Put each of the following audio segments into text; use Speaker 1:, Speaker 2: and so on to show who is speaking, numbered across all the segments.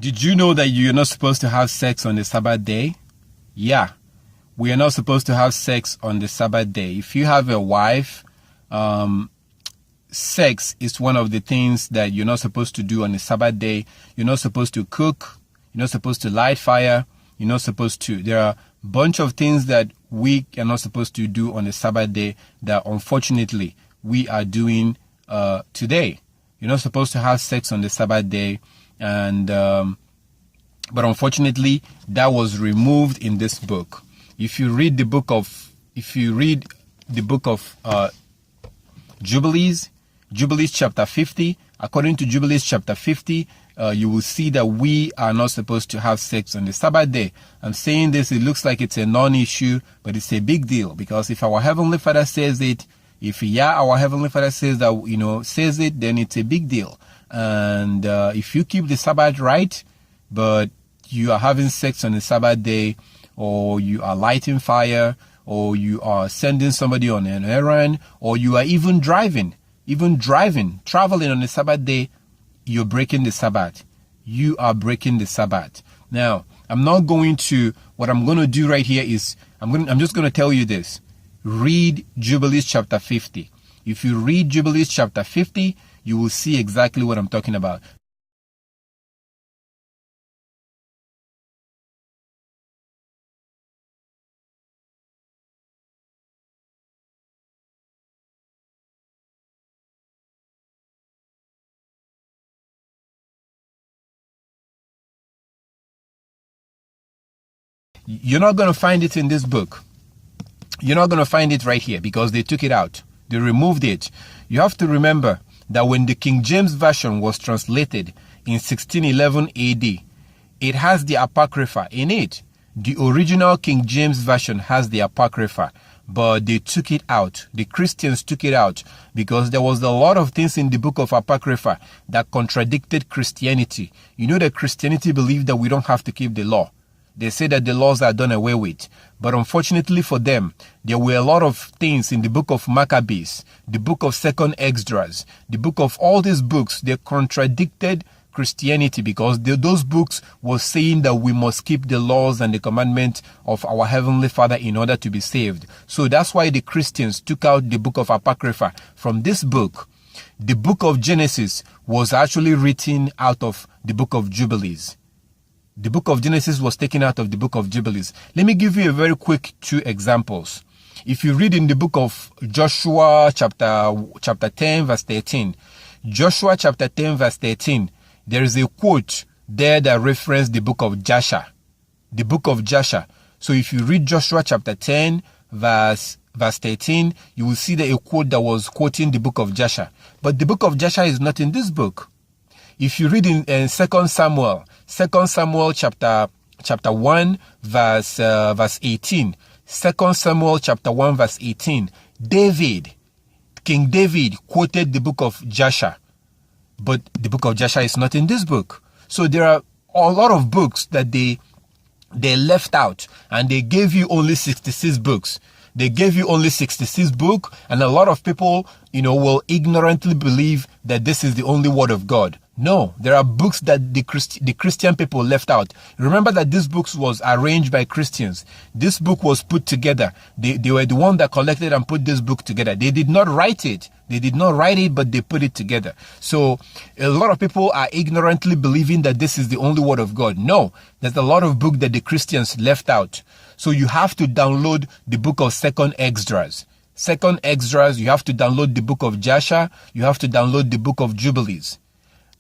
Speaker 1: Did you know that you're not supposed to have sex on the Sabbath day? Yeah, we are not supposed to have sex on the Sabbath day. If you have a wife, sex is one of the things that you're not supposed to do on the Sabbath day. You're not supposed to cook. You're not supposed to light fire. You're not supposed to. There are a bunch of things that we are not supposed to do on the Sabbath day that unfortunately we are doing today. You're not supposed to have sex on the Sabbath day, and but unfortunately that was removed in this book. If you read the book of Jubilees chapter 50, according to Jubilees chapter 50, you will see that we are not supposed to have sex on the Sabbath day. I'm saying this, it looks like it's a non-issue, but it's a big deal, because if our Heavenly Father says it, our Heavenly Father says that, says it, then it's a big deal. And if you keep the Sabbath right, but you are having sex on the Sabbath day, or you are lighting fire, or you are sending somebody on an errand, or you are even traveling on the Sabbath day, you're breaking the Sabbath. You are breaking the Sabbath. Now, what I'm going to do right here is, I'm just going to tell you this. Read Jubilees chapter 50. If you read Jubilees chapter 50, you will see exactly what I'm talking about. You're not going to find it in this book. You're not going to find it right here, because they took it out. They removed it. You have to remember that when the King James Version was translated in 1611 AD, it has the Apocrypha in it. The original King James Version has the Apocrypha, but they took it out. The Christians took it out because there was a lot of things in the book of Apocrypha that contradicted Christianity. You know that Christianity believed that we don't have to keep the law. They say that the laws are done away with. But unfortunately for them, there were a lot of things in the book of Maccabees, the book of 2nd Esdras, the book of all these books, they contradicted Christianity, because those books were saying that we must keep the laws and the commandments of our Heavenly Father in order to be saved. So that's why the Christians took out the book of Apocrypha from this book. The book of Genesis was actually written out of the book of Jubilees. The book of Genesis was taken out of the book of Jubilees. Let me give you a very quick 2 examples. If you read in the book of Joshua chapter 10 verse 13, Joshua chapter 10 verse 13, there is a quote there that references the book of Jasher. The book of Jasher. So if you read Joshua chapter 10 verse 13, you will see that a quote that was quoting the book of Jasher. But the book of Jasher is not in this book. If you read in 2 Samuel chapter 1 verse 18, 2 Samuel chapter 1 verse 18, King David quoted the book of Jasher, but the book of Jasher is not in this book. So there are a lot of books that they left out, and they gave you only 66 books. They gave you only 66 books, and a lot of people, will ignorantly believe that this is the only word of God. No, there are books that the Christian people left out. Remember that this book was arranged by Christians. This book was put together. They were the one that collected and put this book together. They did not write it. But they put it together. So a lot of people are ignorantly believing that this is the only word of God. No, there's a lot of books that the Christians left out. So you have to download the book of 2nd Esdras. 2nd Esdras, you have to download the book of Jasher. You have to download the book of Jubilees.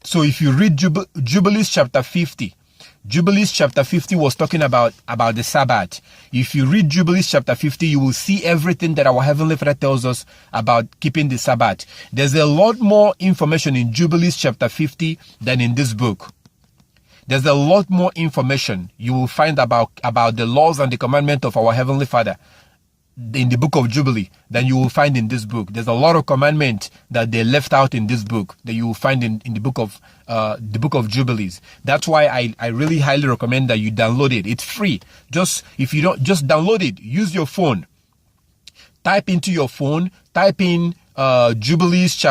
Speaker 1: So if you read Jubilees chapter 50, Jubilees chapter 50 was talking about the Sabbath. If you read Jubilees chapter 50, you will see everything that our Heavenly Father tells us about keeping the Sabbath. There's a lot more information in Jubilees chapter 50 than in this book. There's a lot more information you will find about the laws and the commandment of our Heavenly Father in the book of Jubilee than you will find in this book. There's a lot of commandments that they left out in this book that you will find in the book of Jubilees. That's why I really highly recommend that you download it. It's free. Just download it. Use your phone. Type into your phone. Type in Jubilees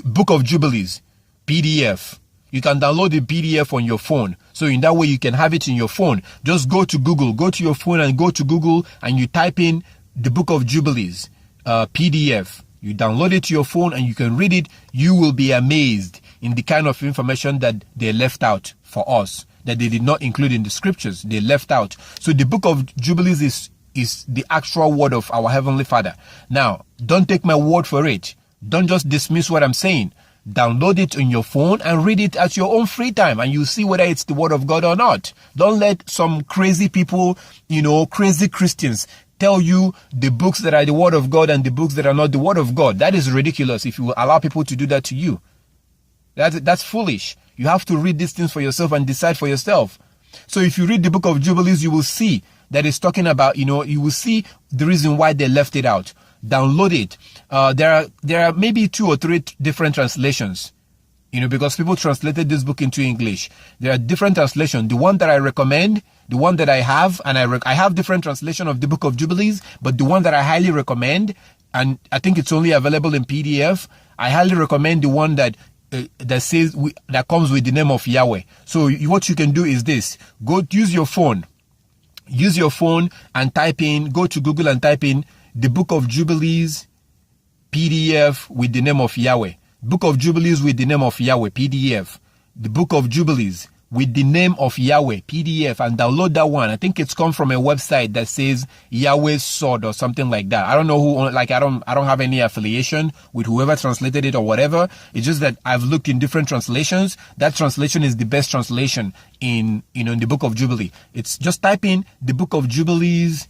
Speaker 1: book of Jubilees PDF. You can download the PDF on your phone. So in that way, you can have it in your phone. Just go to Google, go to your phone and go to Google and you type in the Book of Jubilees, PDF. You download it to your phone and you can read it. You will be amazed in the kind of information that they left out for us, that they did not include in the scriptures. They left out. So the Book of Jubilees is the actual word of our Heavenly Father. Now, don't take my word for it. Don't just dismiss what I'm saying. Download it on your phone and read it at your own free time, and you'll see whether it's the word of God or not. Don't let some crazy people, crazy Christians tell you the books that are the word of God and the books that are not the word of God. That is ridiculous if you allow people to do that to you. That's foolish. You have to read these things for yourself and decide for yourself. So if you read the Book of Jubilees, you will see that it's talking about, you will see the reason why they left it out. Download it. There are maybe 2 or 3 different translations, because people translated this book into English. There are different translations. The one that I recommend, the one that I have, and I have different translation of the Book of Jubilees, but the one that I highly recommend, and I think it's only available in PDF, I highly recommend the one that says that comes with the name of Yahweh. So what you can do is this: use your phone and go to Google and type in the Book of Jubilees PDF with the name of Yahweh. Book of Jubilees with the name of Yahweh PDF. The Book of Jubilees with the name of Yahweh PDF, and download that one. I think it's come from a website that says Yahweh's Sword or something like that. I don't know who, I don't have any affiliation with whoever translated it or whatever. It's just that I've looked in different translations. That translation is the best translation in the Book of Jubilee. It's just type in the Book of Jubilees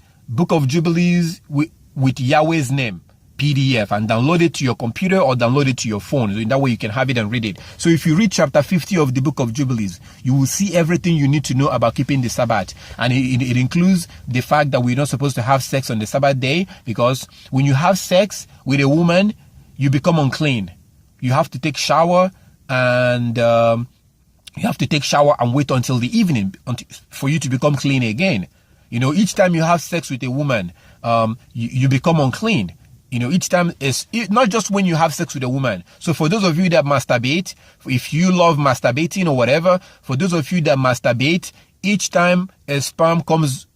Speaker 1: with Yahweh's name, PDF, and download it to your computer or download it to your phone. So in that way you can have it and read it. So if you read chapter 50 of the Book of Jubilees, you will see everything you need to know about keeping the Sabbath. And it includes the fact that we're not supposed to have sex on the Sabbath day, because when you have sex with a woman, you become unclean. You have to take shower and wait until the evening for you to become clean again. Each time you have sex with a woman, you become unclean. Each time is not just when you have sex with a woman. So for those of you that masturbate, if you love masturbating or whatever, for those of you that masturbate, each time a sperm comes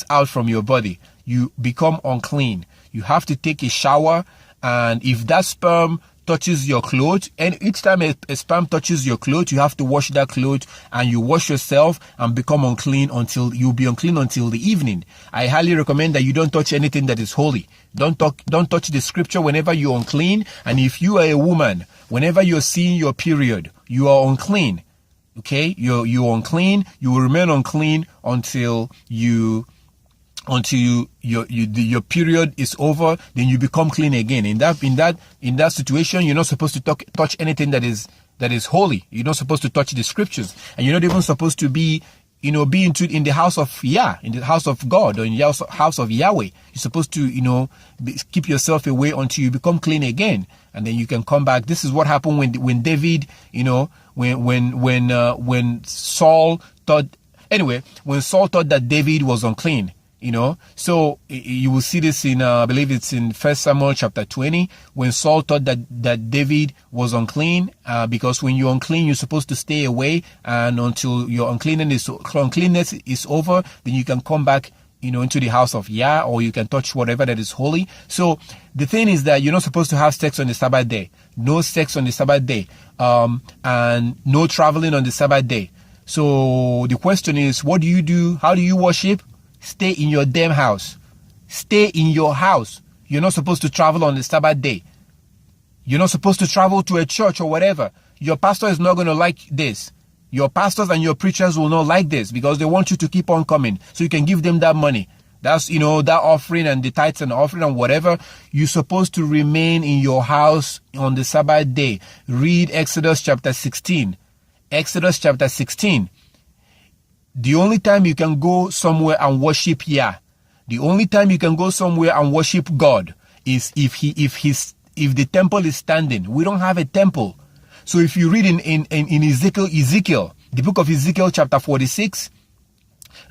Speaker 1: out from your body, you become unclean. You have to take a shower, and if that sperm touches your clothes, and each time a sperm touches your clothes, you have to wash that clothes, and you wash yourself and become unclean until you'll be unclean until the evening. I highly recommend that you don't touch anything that is holy. Don't touch the scripture whenever you're unclean. And if you are a woman, whenever you're seeing your period, you are unclean. Okay, you're unclean. You will remain unclean until your period is over. Then you become clean again. In that situation, you're not supposed to touch anything that is holy. You're not supposed to touch the scriptures, and you're not even supposed to be in the house of in the house of God, or in the house of Yahweh. You're supposed to keep yourself away until you become clean again, and then you can come back. This is what happened when David, when Saul thought that David was unclean. So you will see this in, I believe it's in 1 Samuel chapter 20, when Saul thought that David was unclean, because when you're unclean, you're supposed to stay away, and until your uncleanness is over, then you can come back, into the house of Yah, or you can touch whatever that is holy. So the thing is that you're not supposed to have sex on the Sabbath day. No sex on the Sabbath day, and no traveling on the Sabbath day. So the question is, what do you do? How do you worship? Stay in your damn house. Stay in your house. You're not supposed to travel on the Sabbath day. You're not supposed to travel to a church or whatever. Your pastor is not going to like this. Your pastors and your preachers will not like this, because they want you to keep on coming so you can give them that money. That's, that offering and the tithes and offering and whatever. You're supposed to remain in your house on the Sabbath day. Read Exodus chapter 16. Exodus chapter 16. The only time you can go somewhere and worship Yah, the only time you can go somewhere and worship God is if the temple is standing. We don't have a temple. So if you read in Ezekiel, the book of Ezekiel chapter 46,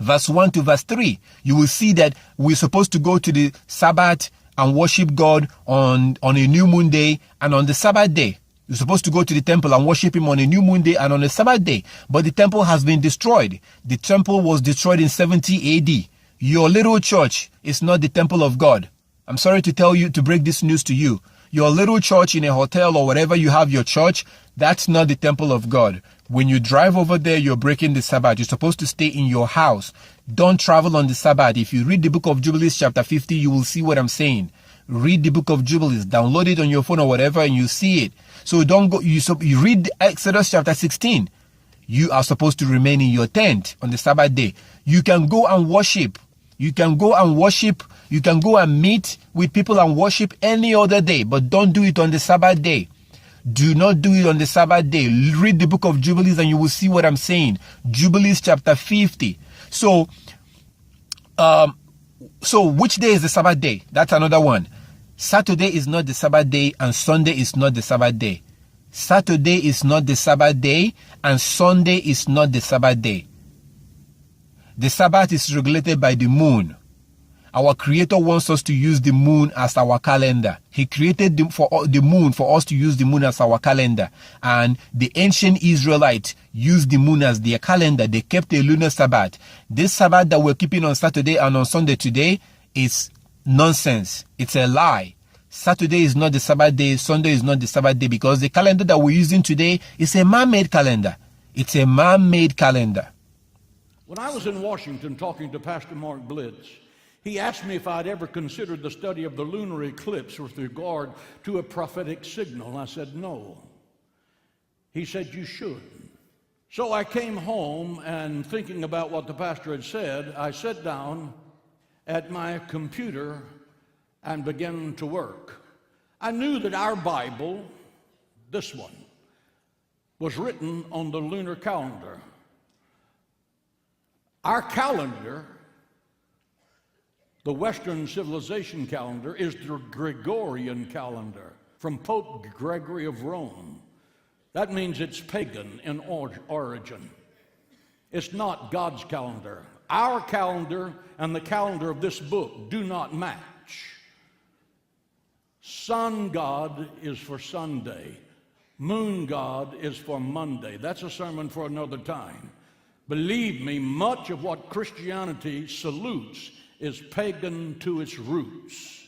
Speaker 1: verse 1 to verse 3, you will see that we're supposed to go to the Sabbath and worship God on a new moon day and on the Sabbath day. You're supposed to go to the temple and worship him on a new moon day and on a Sabbath day. But the temple has been destroyed. The temple was destroyed in 70 AD. Your little church is not the temple of God. I'm sorry to break this news to you. Your little church in a hotel or wherever you have your church, that's not the temple of God. When you drive over there, you're breaking the Sabbath. You're supposed to stay in your house. Don't travel on the Sabbath. If you read the book of Jubilees chapter 50, you will see what I'm saying. Read the book of Jubilees, download it on your phone or whatever, and you see it. So don't go, you read Exodus chapter 16. You are supposed to remain in your tent on the Sabbath day. You can go and worship. You can go and worship. You can go and meet with people and worship any other day, but don't do it on the Sabbath day. Do not do it on the Sabbath day. Read the book of Jubilees and you will see what I'm saying. Jubilees chapter 50. So which day is the Sabbath day? That's another one. Saturday is not the Sabbath day and Sunday is not the Sabbath day. Saturday is not the Sabbath day and Sunday is not the Sabbath day. The Sabbath is regulated by the moon. Our Creator wants us to use the moon as our calendar. He created the moon for us to use the moon as our calendar. And the ancient Israelites used the moon as their calendar. They kept a lunar Sabbath. This Sabbath that we're keeping on Saturday and on Sunday today is nonsense. It's a lie. Saturday is not the Sabbath day. Sunday is not the Sabbath day because the calendar that we're using today is a man-made calendar. It's a man-made calendar.
Speaker 2: When I was in Washington talking to Pastor Mark Blitz, he asked me if I'd ever considered the study of the lunar eclipse with regard to a prophetic signal. I said, no. He said, you should. So I came home and thinking about what the pastor had said, I sat down at my computer and began to work. I knew that our Bible, this one, was written on the lunar calendar. Our calendar, the Western civilization calendar, is the Gregorian calendar from Pope Gregory of Rome. That means it's pagan in origin. It's not God's calendar. Our calendar and the calendar of this book do not match. Sun God is for Sunday. Moon God is for Monday. That's a sermon for another time. Believe me, much of what Christianity salutes is pagan to its roots.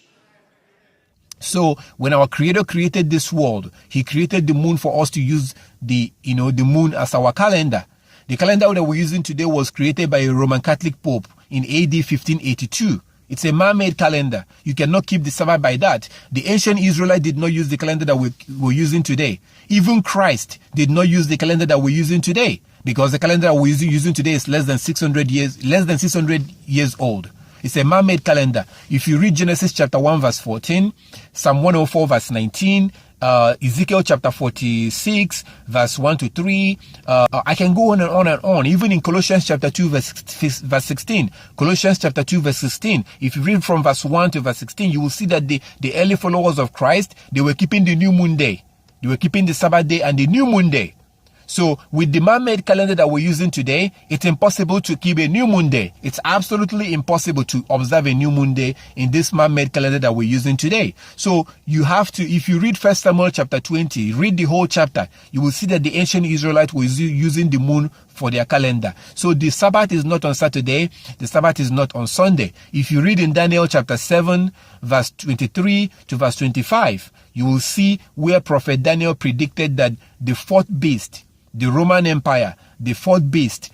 Speaker 1: So when our Creator created this world, He created the moon for us to use the moon as our calendar. The calendar that we're using today was created by a Roman Catholic Pope in AD 1582. It's a man-made calendar. You cannot keep the Sabbath by that. The ancient Israelites did not use the calendar that we're using today. Even Christ did not use the calendar that we're using today, because the calendar that we're using today is less than 600 years old. It's a man-made calendar. If you read Genesis chapter 1 verse 14, Psalm 104 verse 19, Ezekiel chapter 46 verse 1 to 3, I can go on and on and on. Even in Colossians chapter 2 verse 16, Colossians chapter 2 verse 16, if you read from verse 1 to verse 16, you will see that the early followers of Christ, they were keeping the new moon day. They were keeping the Sabbath day and the new moon day. So with the man-made calendar that we're using today, it's impossible to keep a new moon day. It's absolutely impossible to observe a new moon day in this man-made calendar that we're using today. So you have to, if you read 1 Samuel chapter 20, read the whole chapter, you will see that the ancient Israelites were using the moon for their calendar. So the Sabbath is not on Saturday, the Sabbath is not on Sunday. If you read in Daniel chapter 7, verse 23 to verse 25, you will see where Prophet Daniel predicted that the fourth beast, the Roman Empire, the fourth beast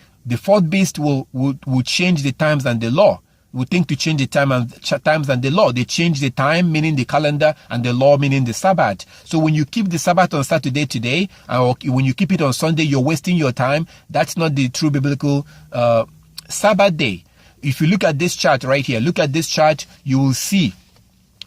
Speaker 1: will change the times and the law. We think to change the times and the law. They change the time, meaning the calendar, and the law, meaning the Sabbath. So when you keep the Sabbath on Saturday today, or when you keep it on Sunday, you're wasting your time. That's not the true biblical Sabbath day. If you look at this chart right here, look at this chart, you will see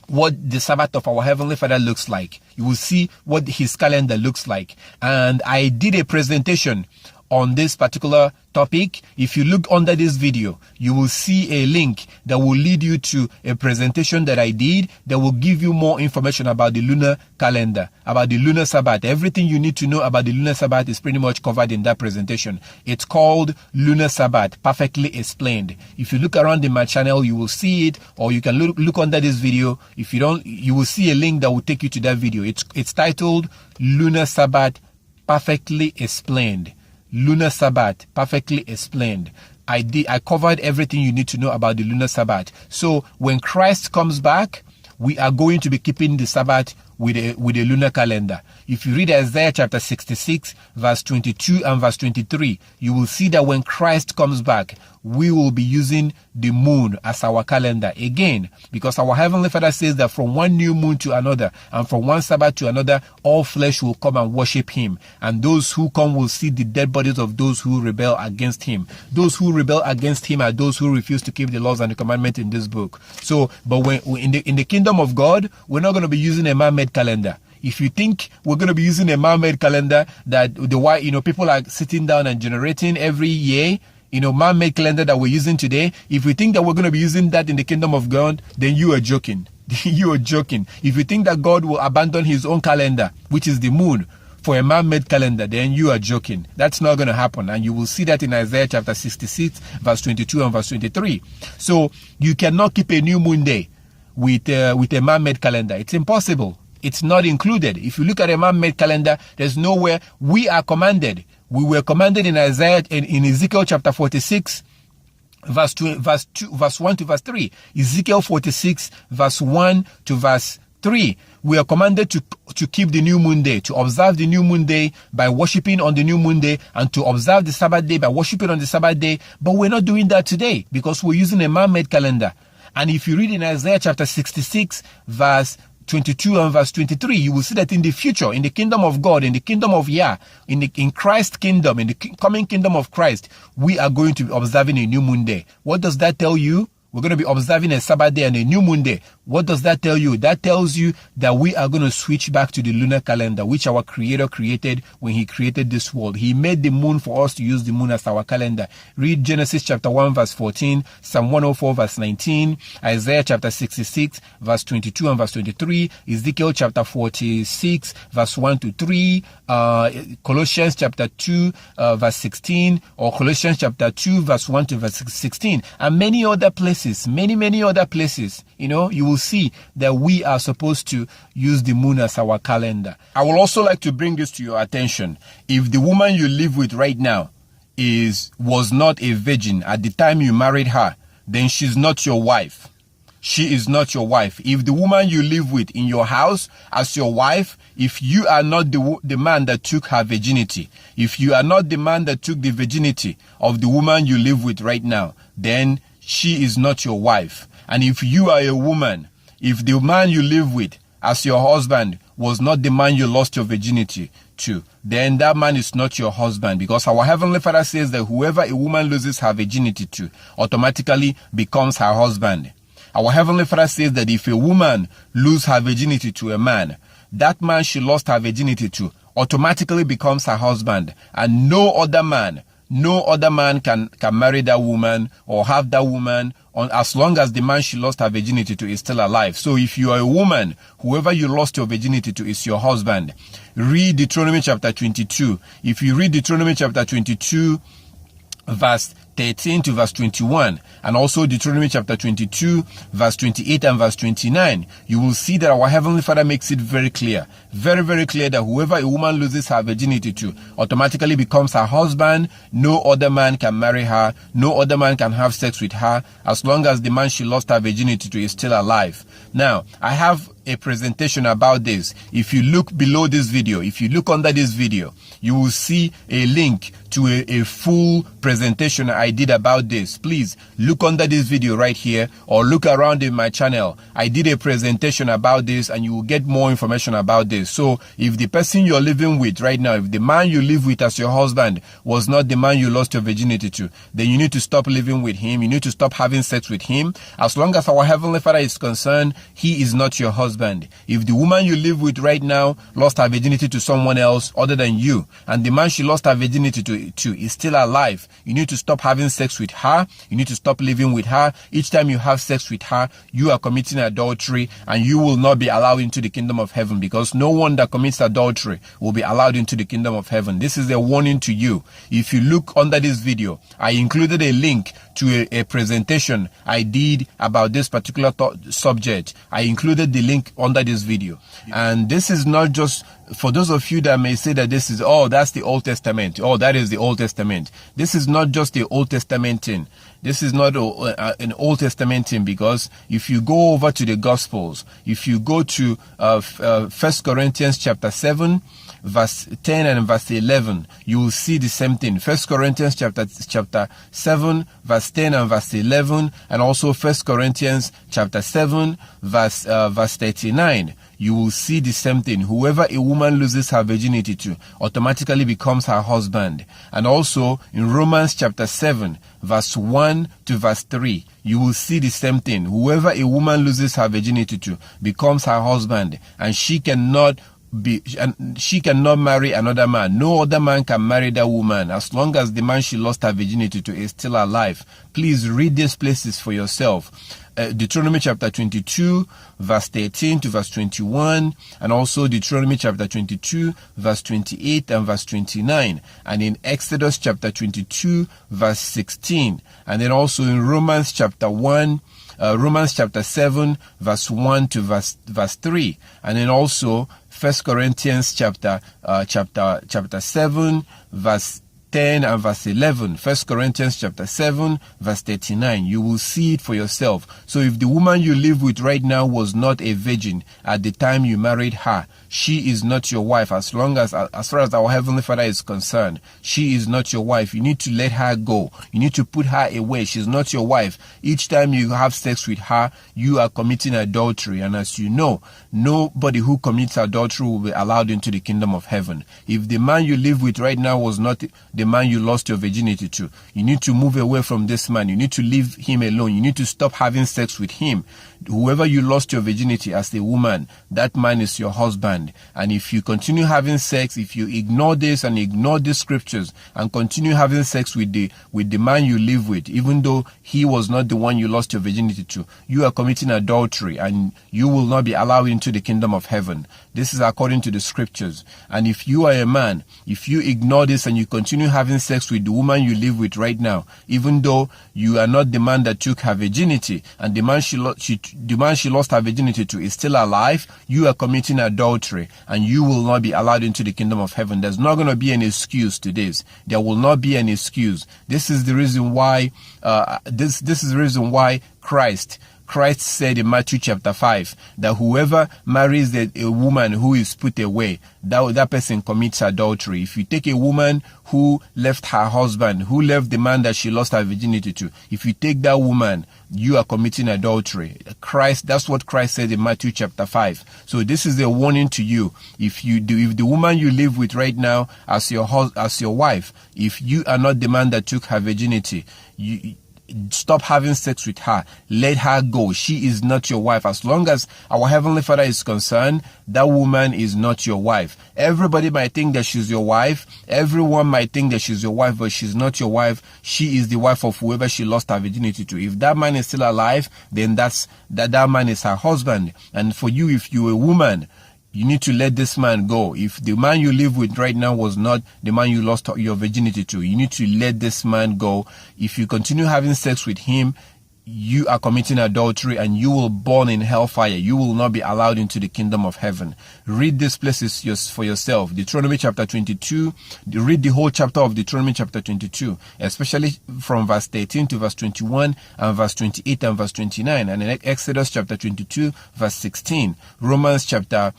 Speaker 1: what the Sabbath of our Heavenly Father looks like. You will see what His calendar looks like. And I did a presentation on this particular topic, if you look under this video, you will see a link that will lead you to a presentation that I did that will give you more information about the lunar calendar, about the lunar Sabbath. Everything you need to know about the lunar Sabbath is pretty much covered in that presentation. It's called Lunar Sabbath, Perfectly Explained. If you look around in my channel, you will see it, or you can look under this video. If you don't, you will see a link that will take you to that video. It's titled Lunar Sabbath, Perfectly Explained. Lunar Sabbath, Perfectly Explained. I covered everything you need to know about the lunar Sabbath. So when Christ comes back, we are going to be keeping the Sabbath with a lunar calendar. If you read Isaiah chapter 66, verse 22 and verse 23, you will see that when Christ comes back, we will be using the moon as our calendar again, because our Heavenly Father says that from one new moon to another and from one Sabbath to another, all flesh will come and worship him. And those who come will see the dead bodies of those who rebel against him. Those who rebel against him are those who refuse to keep the laws and the commandments in this book. So, but when in the kingdom of God, we're not going to be using a man-made calendar. If you think we're going to be using a man-made calendar that people are sitting down and generating every year, man-made calendar that we're using today, if you think that we're going to be using that in the kingdom of God, then you are joking. You are joking. If you think that God will abandon his own calendar, which is the moon, for a man-made calendar, then you are joking. That's not going to happen. And you will see that in Isaiah chapter 66, verse 22 and verse 23. So you cannot keep a new moon day with a man-made calendar. It's impossible. It's not included. If you look at a man-made calendar, there's nowhere we are commanded. We were commanded in Ezekiel chapter 46, verse 1 to verse 3. Ezekiel 46, verse 1 to verse 3. We are commanded to keep the new moon day, to observe the new moon day by worshiping on the new moon day, and to observe the Sabbath day by worshiping on the Sabbath day. But we're not doing that today because we're using a man-made calendar. And if you read in Isaiah chapter 66, verse 22 and verse 23, you will see that in the future, in the kingdom of God, in the kingdom of Yah, in Christ's kingdom, in the coming kingdom of Christ, we are going to be observing a new moon day. What does that tell you? We're going to be observing a Sabbath day and a new moon day. What does that tell you? That tells you that we are going to switch back to the lunar calendar, which our Creator created when he created this world. He made the moon for us to use the moon as our calendar. Read Genesis chapter 1 verse 14, Psalm 104 verse 19, Isaiah chapter 66 verse 22 and verse 23, Ezekiel chapter 46 verse 1 to 3, Colossians chapter 2 verse 16, or Colossians chapter 2 verse 1 to verse 16, and many other places. Many other places, you will see that we are supposed to use the moon as our calendar. I would also like to bring this to your attention. If the woman you live with right now was not a virgin at the time you married her, then she's not your wife. She is not your wife. If the woman you live with in your house as your wife, if you are not the man that took her virginity, if you are not the man that took the virginity of the woman you live with right now, then she is not your wife. And if you are a woman, if the man you live with as your husband was not the man you lost your virginity to, then that man is not your husband, because our Heavenly Father says that whoever a woman loses her virginity to automatically becomes her husband. Our Heavenly Father says that if a woman loses her virginity to a man, that man she lost her virginity to automatically becomes her husband, and no other man can marry that woman or have that woman as long as the man she lost her virginity to is still alive. So if you are a woman, whoever you lost your virginity to is your husband. Read Deuteronomy chapter 22. If you read Deuteronomy chapter 22, verse 13 to verse 21, and also Deuteronomy chapter 22, verse 28 and verse 29, you will see that our Heavenly Father makes it very clear, very clear, that whoever a woman loses her virginity to automatically becomes her husband. No other man can marry her. No other man can have sex with her as long as the man she lost her virginity to is still alive. Now, I have a presentation about this. If you look below this video, if you look under this video, you will see a link to a full presentation I did about this. Please look under this video right here, or look around in my channel. I did a presentation about this, and you will get more information about this. So if the person you're living with right now, if the man you live with as your husband was not the man you lost your virginity to, then you need to stop living with him. You need to stop having sex with him. As long as our Heavenly Father is concerned, he is not your husband. husband. If the woman you live with right now lost her virginity to someone else other than you, and the man she lost her virginity to is still alive, you need to stop having sex with her. You need to stop living with her. Each time you have sex with her, you are committing adultery, and you will not be allowed into the kingdom of heaven, because no one that commits adultery will be allowed into the kingdom of heaven. This is a warning to you. If you look under this video, I included a link to a presentation I did about this particular subject. I included the link under this video. And this is not just for those of you that may say that this is, oh, that's the Old Testament. Oh, that is the Old Testament. This is not just the Old Testament thing. This is not an Old Testament thing, because if you go over to the Gospels, if you go to 1 Corinthians chapter 7, verse 10 and verse 11, you will see the same thing. 1 Corinthians chapter 7, verse 10 and verse 11, and also 1 Corinthians chapter 7, verse 39. You will see the same thing. Whoever a woman loses her virginity to automatically becomes her husband. And also in Romans chapter 7, verse 1 to verse 3, you will see the same thing. Whoever a woman loses her virginity to becomes her husband, and she cannot marry another man. No other man can marry that woman as long as the man she lost her virginity to is still alive. Please read these places for yourself. Deuteronomy chapter 22, verse 13 to verse 21, and also Deuteronomy chapter 22, verse 28 and verse 29, and in Exodus chapter 22, verse 16, and then also in Romans chapter 7, verse 1 to verse 3, and then also 1 Corinthians chapter 7, verse 10 and verse 11, 1 Corinthians chapter 7, verse 39. You will see it for yourself. So if the woman you live with right now was not a virgin at the time you married her, she is not your wife. As far as our Heavenly Father is concerned, she is not your wife. You need to let her go. You need to put her away. She's not your wife. Each time you have sex with her, you are committing adultery. And as you know, nobody who commits adultery will be allowed into the kingdom of heaven. If the man you live with right now was not the man you lost your virginity to, you need to move away from this man. You need to leave him alone. You need to stop having sex with him. Whoever you lost your virginity as a woman, that man is your husband. And if you continue having sex, if you ignore this and ignore the scriptures and continue having sex with the man you live with, even though he was not the one you lost your virginity to, you are committing adultery, and you will not be allowed into the kingdom of heaven. This is according to the scriptures. And if you are a man, if you ignore this and you continue having sex with the woman you live with right now, even though you are not the man that took her virginity, and the man she lost her virginity to is still alive, you are committing adultery, and you will not be allowed into the kingdom of heaven. There's not going to be an excuse to this. There will not be an excuse. This is the reason why. This is the reason why Christ said in Matthew chapter 5 that whoever marries a woman who is put away, that person commits adultery. If you take a woman who left her husband, who left the man that she lost her virginity to, if you take that woman, you are committing adultery. That's what Christ said in Matthew chapter 5. So this is a warning to you. If the woman you live with right now as your wife, if you are not the man that took her virginity, stop having sex with her. Let her go. She is not your wife. As long as our Heavenly Father is concerned, that woman is not your wife. Everybody might think that she's your wife. Everyone might think that she's your wife, but she's not your wife. She is the wife of whoever she lost her virginity to. If that man is still alive, then that man is her husband. And for you, if you're a woman, you need to let this man go. If the man you live with right now was not the man you lost your virginity to, you need to let this man go. If you continue having sex with him, you are committing adultery, and you will burn in hellfire. You will not be allowed into the kingdom of heaven. Read these places for yourself. Deuteronomy chapter 22. Read the whole chapter of Deuteronomy chapter 22, especially from verse 13 to verse 21 and verse 28 and verse 29. And in Exodus chapter 22, verse 16. Romans chapter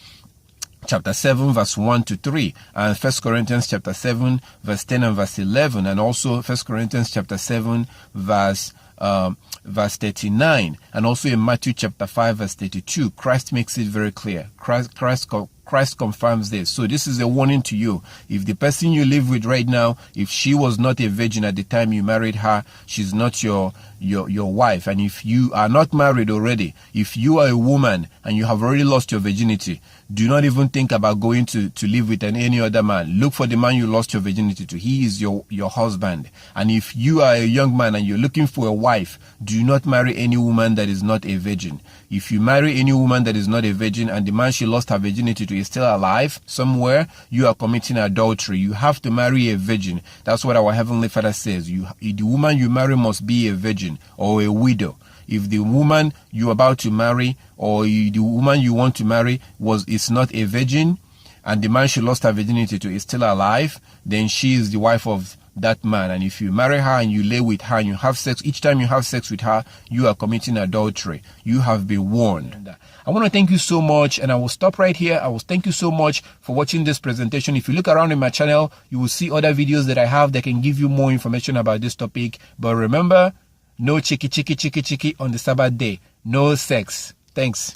Speaker 1: 7 verse 1 to 3, and 1 Corinthians chapter 7 verse 10 and verse 11, and also 1 Corinthians chapter 7 verse 39, and also in Matthew chapter 5 verse 32. Christ makes it very clear. Christ Christ confirms this. So this is a warning to you. If the person you live with right now, if she was not a virgin at the time you married her, she's not your wife. And if you are not married already, if you are a woman and you have already lost your virginity, do not even think about going to live with any other man. Look for the man you lost your virginity to. He is your husband. And if you are a young man and you're looking for a wife, do not marry any woman that is not a virgin. If you marry any woman that is not a virgin and the man she lost her virginity to is still alive somewhere, you are committing adultery. You have to marry a virgin. That's what our Heavenly Father says. The woman you marry must be a virgin or a widow. If the woman you're about to marry or the woman you want to marry is not a virgin and the man she lost her virginity to is still alive, then she is the wife of that man. And if you marry her and you lay with her and you have sex, each time you have sex with her, you are committing adultery. You have been warned. I want to thank you so much, and I will stop right here. I will thank you so much for watching this presentation. If you look around in my channel, you will see other videos that I have that can give you more information about this topic. But remember, no chicky on the Sabbath day. No sex. Thanks.